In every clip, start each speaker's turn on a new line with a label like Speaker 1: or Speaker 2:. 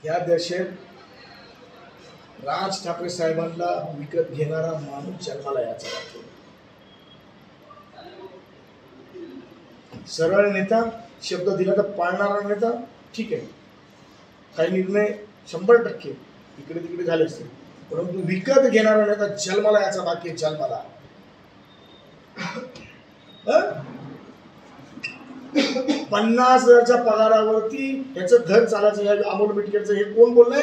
Speaker 1: या देशात राज ठाकरे साहेबांना विकत घेणारा माणूस जन्माला याचा लागतो। सरळ नेता, शब्द दिला तर पाळणारा नेता, ठीक आहे, काही निर्णय 100% इकडे तिकडे झाले असते, परंतु विकत घेणारा नेता जन्माला याचा बाकी आहे, जन्माला। 50,000च्या पगारावरती याचं घर चालायचं, या अमोल मिटकेरचं हे कोण बोललंय,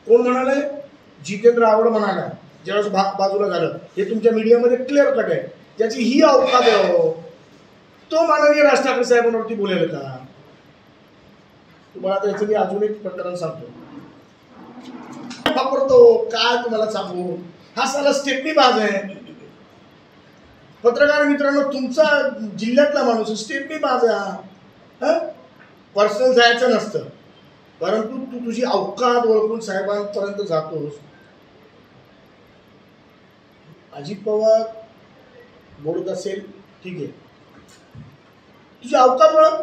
Speaker 1: कोण म्हणालंय? जितेंद्र आव्हाड म्हणाला ज्यावेळेस बाजूला झालं, हे तुमच्या मीडियामध्ये क्लिअर कट आहे, ज्याची ही अवकात आहे हो, तो माननीय राज ठाकरे साहेबांवरती बोलेल का? तुम्हाला त्याचं मी अजून एक प्रकरण सांगतो, वापरतो काय तुम्हाला सांगू, हा साला स्टेपनी बाज आहे। पत्रकार मित्रांनो, तुमचा जिल्ह्यातला माणूस स्टेपनी बाज आहे, पर्सनल जायचं नसतं, परंतु तू तुझी अवकात ओळखून साहेबांपर्यंत जातोस। अजित पवार बोलत असेल ठीक आहे, तुझी अवकात ओळख,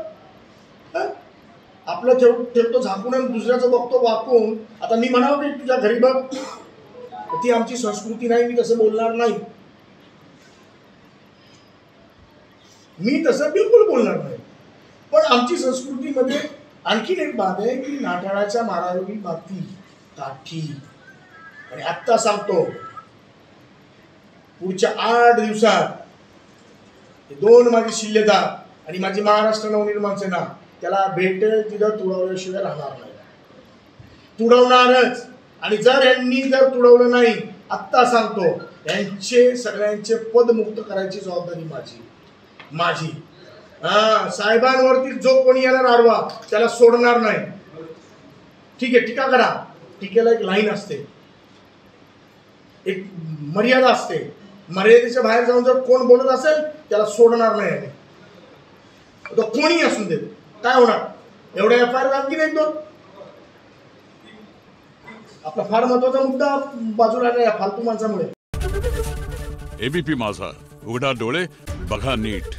Speaker 1: आपलं ठेवतो झाकून आणि दुसऱ्याचं बघतो वाकून। आता मी म्हणावं की तुझ्या घरी बघ, ती आमची संस्कृती नाही, मी तसं बोलणार नाही, मी तसं बिलकुल बोलणार नाही, पण आमची संस्कृतीमध्ये आणखीन एक बात आहे की नाठाळाच्या मारावी माती काठी। आणि आत्ता सांगतो, पुढच्या 8 दिवसात 2 माझे शिल्लेदार आणि माझी महाराष्ट्र नवनिर्माण सेना त्याला भेटेल तिथं तुडवल्याशिवाय राहणार नाही, तुडवणारच। आणि जर यांनी जर तुडवलं नाही, आत्ता सांगतो, यांचे सगळ्यांचे पदमुक्त करायची जबाबदारी माझी। साहेबांवरती जो कोणी येणार आडवा त्याला सोडणार नाही, ठीक आहे, टीका करा, टीकेला एक लाईन असते, एक मर्यादा असते, मर्यादेच्या बाहेर जाऊन जर कोण बोलत असेल त्याला सोडणार नाही, तो कोणी असून देत, काय होणार, एवढ्या FIR आणखी नाही 2। आपला फार महत्वाचा मुद्दा बाजूला आला या फालतू माणसामुळे।
Speaker 2: ABP माझा, उघडा डोळे बघा नीट।